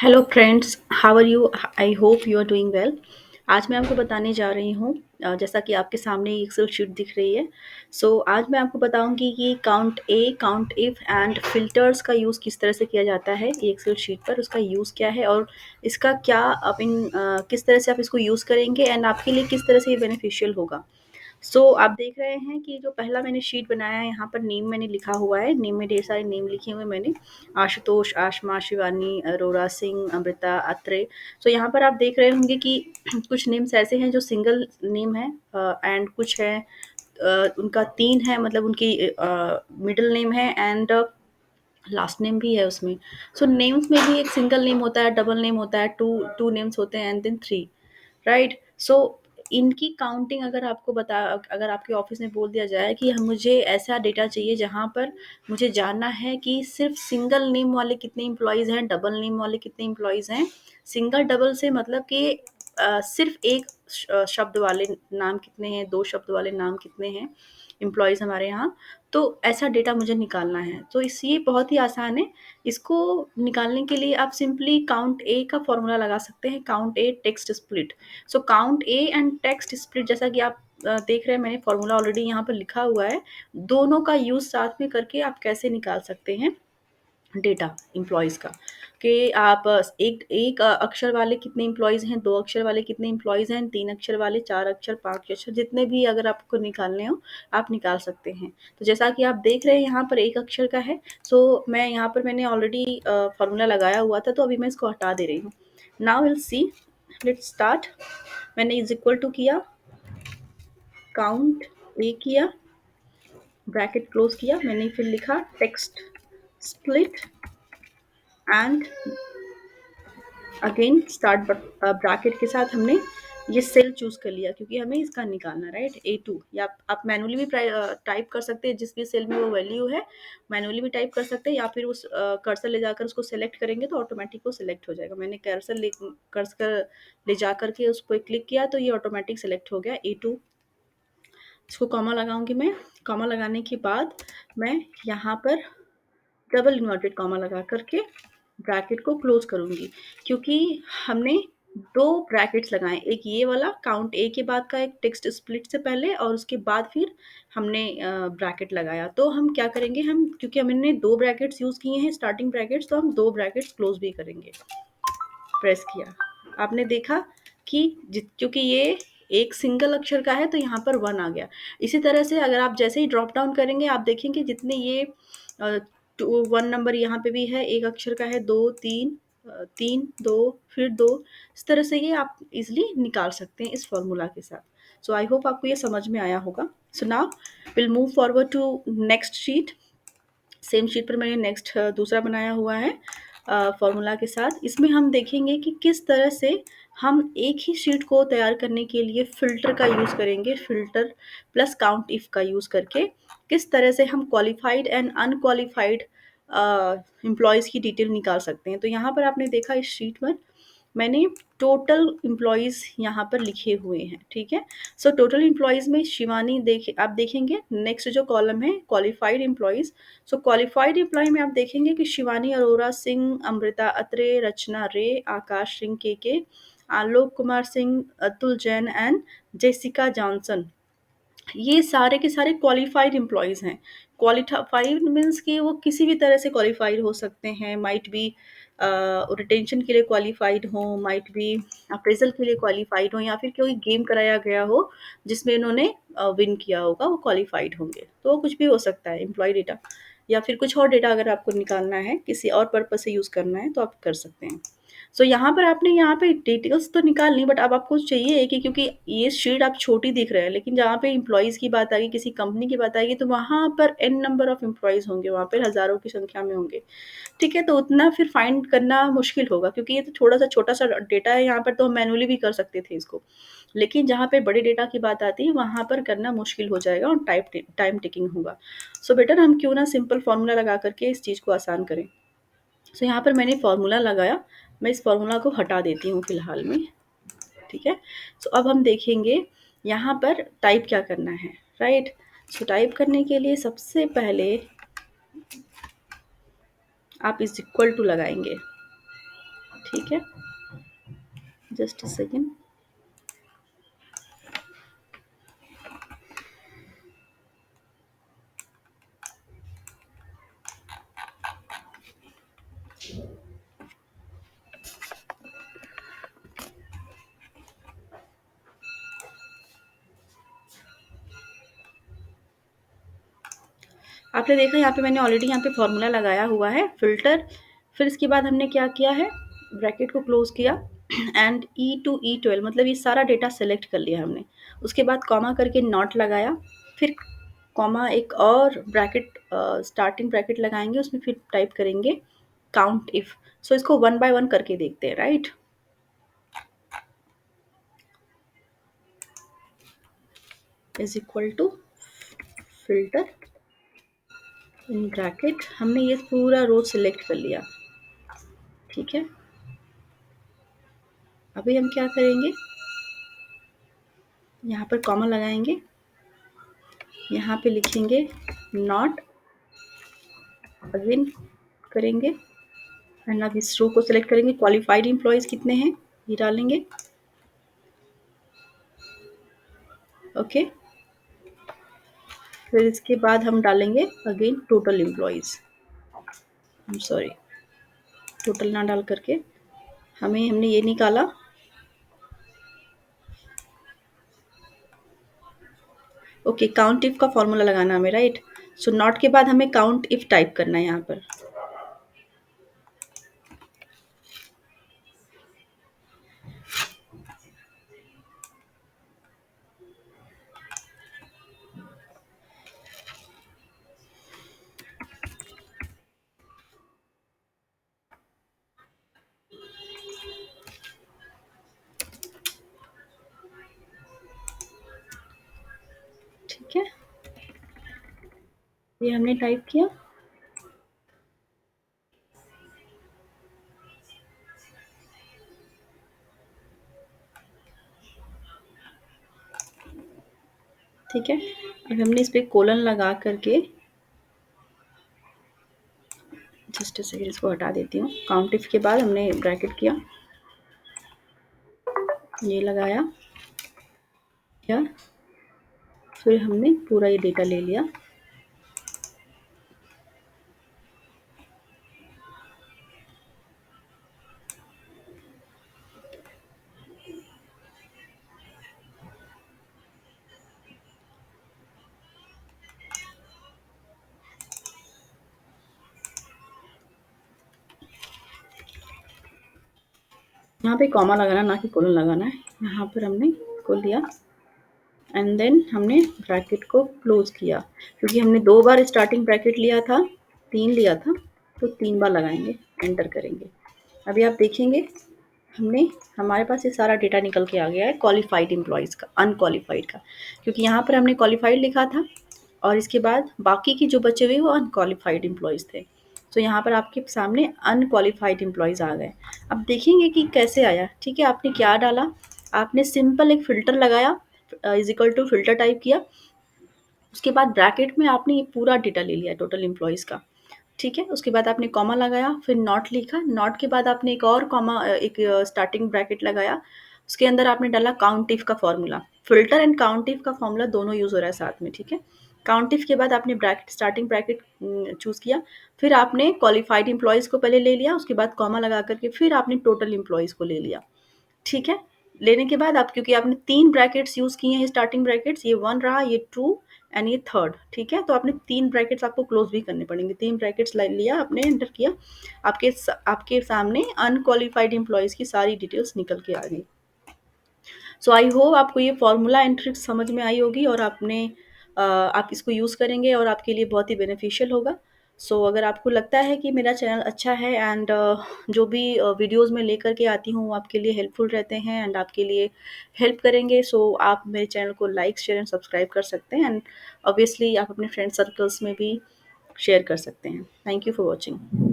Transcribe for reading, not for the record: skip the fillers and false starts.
Hello friends, how are you? I hope you are doing well. आज मैं आपको बताने जा रही हूँ, जैसा कि आपके सामने एक्सेल शीट दिख रही है। आज मैं आपको बताऊंगी कि count A, count if and filters का यूज़ किस तरह से किया जाता है एक्सेल शीट पर, उसका यूज़ क्या है और इसका क्या आप किस तरह से आप इसको यूज़ करेंगे एंड आपके लिए किस तरह से ये बेनिफिशियल होगा। आप देख रहे हैं कि जो पहला मैंने शीट बनाया है, यहाँ पर नेम मैंने लिखा हुआ है। नेम में ढेर सारे नेम लिखे हुए हैं मैंने। आशुतोष, आशमा, शिवानी, अरोरा सिंह, अमृता, अत्रे। यहाँ पर आप देख रहे होंगे कि कुछ नेम्स ऐसे हैं जो सिंगल नेम है एंड कुछ है उनका 3 है, मतलब उनकी मिडल नेम है एंड लास्ट नेम भी है उसमें। नेम्स में भी एक सिंगल नेम होता है, डबल नेम होता है, टू नेम्स होते हैं एंड देन 3, राइट। इनकी काउंटिंग अगर आपके ऑफिस में बोल दिया जाए कि हम मुझे ऐसा डेटा चाहिए जहाँ पर मुझे जानना है कि सिर्फ सिंगल नेम वाले कितने इम्प्लॉयज़ हैं, डबल नेम वाले कितने इम्प्लॉयज़ हैं। सिंगल डबल से मतलब कि सिर्फ एक शब्द वाले नाम कितने हैं, 2 शब्द वाले नाम कितने हैं एम्प्लॉइज़ हमारे यहाँ। तो ऐसा डेटा मुझे निकालना है। तो इस ये बहुत ही आसान है। इसको निकालने के लिए आप सिंपली काउंट ए का फ़ॉर्मूला लगा सकते हैं, count A text split. Count A and text split, जैसा कि आप देख रहे हैं, मैंने फ़ॉर्मूला ऑलरेडी यहाँ पर लिखा हुआ है। दोनों का यूज़ साथ में करके आप कैसे निकाल सकते हैं डेटा एम्प्लॉइज़ का, कि आप एक एक अक्षर वाले कितने एम्प्लॉइज़ हैं, 2 अक्षर वाले कितने एम्प्लॉइज़ हैं, 3 अक्षर वाले, 4 अक्षर, 5 अक्षर, जितने भी अगर आपको निकालने हो, आप निकाल सकते हैं। तो जैसा कि आप देख रहे हैं यहाँ पर 1 अक्षर का है। मैं यहाँ पर मैंने ऑलरेडी फ़ॉर्मूला लगाया हुआ था, तो अभी मैं इसको हटा दे रही हूँ। Now will see, let's start. मैंने इज़ इक्वल टू किया, काउंट ए किया, ब्रैकेट क्लोज़ किया, मैंने फिर लिखा text split and again start bracket के साथ हमने ये सेल चूज़ कर लिया, क्योंकि हमें इसका निकालना, राइट, A2। या आप मैनुअली भी टाइप कर सकते हैं, जिस भी सेल में वो वैल्यू है मैनुअली भी टाइप कर सकते हैं, या फिर उस कर्सर ले जाकर उसको सेलेक्ट करेंगे तो ऑटोमेटिक वो सेलेक्ट हो जाएगा। मैंने कर्सर ले जा करके उस पर क्लिक किया तो ये ऑटोमेटिक सेलेक्ट हो गया A2। इसको कॉमा लगाऊंगी मैं। कॉमा लगाने के बाद मैं यहाँ पर डबल इन्वर्टेड कॉमा लगा करके ब्रैकेट को क्लोज करूंगी, क्योंकि हमने 2 ब्रैकेट्स लगाए, एक ये वाला काउंट ए के बाद का एक टेक्स्ट स्प्लिट से पहले, और उसके बाद फिर हमने ब्रैकेट लगाया। तो हम क्या करेंगे, हम क्योंकि हमने 2 ब्रैकेट्स यूज़ किए हैं स्टार्टिंग ब्रैकेट्स, तो हम 2 ब्रैकेट्स क्लोज भी करेंगे। प्रेस किया, आपने देखा कि क्योंकि ये एक सिंगल अक्षर का है तो यहाँ पर 1 आ गया। इसी तरह से अगर आप जैसे ही ड्रॉप डाउन करेंगे, आप देखेंगे जितने ये 1 नंबर यहाँ पे भी है, एक अक्षर का है, 2, 3, 3, 2, फिर 2। इस तरह से ये आप इजिली निकाल सकते हैं इस फॉर्मूला के साथ। आई होप आपको ये समझ में आया होगा। Now will move forward to next sheet. Same sheet पर मैंने नेक्स्ट दूसरा बनाया हुआ है फॉर्मूला के साथ। इसमें हम देखेंगे कि किस तरह से हम एक ही शीट को तैयार करने के लिए फ़िल्टर का यूज़ करेंगे। फ़िल्टर प्लस काउंट इफ़ का यूज़ करके किस तरह से हम क्वालिफ़ाइड एंड अनक्वालिफ़ाइड एम्प्लॉइज़ की डिटेल निकाल सकते हैं। तो यहाँ पर आपने देखा इस शीट पर मैंने टोटल एम्प्लॉइज़ यहाँ पर लिखे हुए हैं, ठीक है। टोटल एम्प्लॉइज़ में शिवानी आप देखेंगे नेक्स्ट जो कॉलम है क्वालिफाइड एम्प्लॉइज़। क्वालिफाइड एम्प्लॉय में आप देखेंगे कि शिवानी अरोरा सिंह, अमृता अत्रे, रचना रे, आकाश सिंह के, Alok Kumar Singh, Atul Jain and Jessica Johnson, ये सारे के सारे क्वालिफाइड एम्प्लॉइज़ हैं। क्वालिफाइड मीन्स कि वो किसी भी तरह से क्वालिफाइड हो सकते हैं, माइट बी रिटेंशन के लिए क्वालिफाइड हों, माइट बी अप्रेजल के लिए क्वालिफाइड हों, या फिर कोई गेम कराया गया हो जिसमें इन्होंने विन किया होगा, वो क्वालिफाइड होंगे। तो वो कुछ भी हो सकता है एम्प्लॉय डेटा, या फिर कुछ और डेटा अगर आपको निकालना है, किसी और पर्पज़ से यूज़ करना है तो आप कर सकते हैं। यहाँ पर आपने यहाँ पे डिटेल्स तो निकाल ली, बट अब आपको चाहिए कि क्योंकि ये शीट आप छोटी दिख रहे हैं, लेकिन जहाँ पे एम्प्लॉइज़ की बात आएगी, किसी कंपनी की बात आएगी, तो वहाँ पर एन नंबर ऑफ एम्प्लॉइज़ होंगे, वहाँ पर हज़ारों की संख्या में होंगे, ठीक है। तो उतना फिर फाइंड करना मुश्किल होगा, क्योंकि ये तो थोड़ा-सा छोटा-सा डेटा है। यहाँ पर तो हम मैनुअली भी कर सकते थे इसको, लेकिन जहाँ पे बड़े डेटा की बात आती है, वहाँ पर करना मुश्किल हो जाएगा और टाइम टेकिंग होगा। बेटर हम क्यों ना सिंपल फ़ॉर्मूला लगा कर के इस चीज़ को आसान करें। यहाँ पर मैंने फ़ॉर्मूला लगाया, मैं इस फ़ॉर्मूला को हटा देती हूँ फ़िलहाल में, ठीक है। अब हम देखेंगे यहाँ पर टाइप क्या करना है, राइट। टाइप करने के लिए सबसे पहले आप इज़ इक्वल टू लगाएँगे, ठीक है, जस्ट अ सेकेंड। आपने देखा यहाँ पे मैंने ऑलरेडी यहाँ पे फॉर्मूला लगाया हुआ है फिल्टर। फिर इसके बाद हमने क्या किया है, ब्रैकेट को क्लोज किया एंड E to E12 मतलब ये सारा डेटा सेलेक्ट कर लिया हमने। उसके बाद कॉमा करके नॉट लगाया, फिर कॉमा एक और ब्रैकेट स्टार्टिंग ब्रैकेट लगाएंगे, उसमें फिर टाइप करेंगे काउंट इफ। सो इसको वन बाय वन करके देखते हैं, right. Is equal to filter in bracket, हमने ये पूरा रो सिलेक्ट कर लिया, ठीक है। अभी हम क्या करेंगे, यहाँ पर कॉमा लगाएंगे, यहाँ पे लिखेंगे नॉट, अगेन करेंगे एंड अब इस रो को सिलेक्ट करेंगे, क्वालिफाइड एम्प्लॉयज़ कितने हैं ये डालेंगे, ओके। फिर इसके बाद हम डालेंगे again total employees, I am sorry, total ना डाल करके हमने ये निकाला, ओके। काउंट इफ का फॉर्मूला लगाना हमें, राइट। सो नॉट के बाद हमें काउंट इफ टाइप करना है यहाँ पर, ठीक है। ये हमने टाइप किया, ठीक है। अब हमने इस पे कोलन लगा करके, जस्ट अ सेकंड इसको हटा देती हूँ। काउंट इफ के बाद हमने ब्रैकेट किया, ये लगाया या फिर हमने पूरा ये डेटा ले लिया, यहाँ पे कॉमा लगाना ना कि कोलन लगाना है। यहाँ पर हमने इसको लिया एंड देन हमने ब्रैकेट को क्लोज किया, क्योंकि हमने 2 बार स्टार्टिंग ब्रैकेट लिया था, 3 लिया था, तो 3 बार लगाएंगे, एंटर करेंगे। अभी आप देखेंगे हमने, हमारे पास ये सारा डेटा निकल के आ गया है क्वालिफाइड एम्प्लॉयज़ का, अनक्वालिफाइड का, क्योंकि यहाँ पर हमने क्वालिफाइड लिखा था और इसके बाद बाकी की जो बचे हुए वो अनक्वालिफाइड एम्प्लॉयज़ थे। तो यहाँ पर आपके सामने अनक्वालिफाइड एम्प्लॉयज़ आ गए। अब देखेंगे कि कैसे आया, ठीक है। आपने क्या डाला, आपने सिंपल एक फ़िल्टर लगाया, is equal to filter type किया, उसके बाद ब्रैकेट में आपने ये पूरा डेटा ले लिया टोटल एम्प्लॉयज़ का, ठीक है। उसके बाद आपने कॉमा लगाया, फिर नॉट लिखा, नॉट के बाद आपने एक और कॉमा एक स्टार्टिंग ब्रैकेट लगाया, उसके अंदर आपने डाला काउंट इफ का formula. Filter and count if का फॉर्मूला दोनों यूज़ हो रहा है साथ में, ठीक है। काउंट इफ के बाद आपने ब्रैकेट स्टार्टिंग ब्रैकेट चूज़ किया, फिर आपने क्वालिफाइड एम्प्लॉयज़ को पहले ले लिया, उसके बाद कॉमा लगा करके फिर आपने टोटल एम्प्लॉयज़ को ले लिया, ठीक है। लेने के बाद आप, क्योंकि आपने 3 ब्रैकेट्स यूज़ किए हैं स्टार्टिंग ब्रैकेट्स, ये 1 रहा, ये 2 एंड ये 3rd, ठीक है। तो आपने 3 ब्रैकेट्स आपको क्लोज़ भी करने पड़ेंगे। 3 ब्रैकेट्स लिया आपने, एंटर किया, आपके सामने अनक्वालिफाइड एम्प्लॉयज़ की सारी डिटेल्स निकल के आ गई। सो आई होप आपको ये फ़ॉर्मूला एंड ट्रिक्स समझ में आई होगी और आप इसको यूज़ करेंगे और आपके लिए बहुत ही बेनिफिशियल होगा। सो अगर आपको लगता है कि मेरा चैनल अच्छा है एंड जो भी वीडियोज़ मैं लेकर के आती हूँ वो आपके लिए हेल्पफुल रहते हैं एंड आपके लिए हेल्प करेंगे, सो आप मेरे चैनल को लाइक, शेयर एंड सब्सक्राइब कर सकते हैं एंड ऑब्वियसली आप अपने फ्रेंड सर्कल्स में भी शेयर कर सकते हैं। Thank you for watching.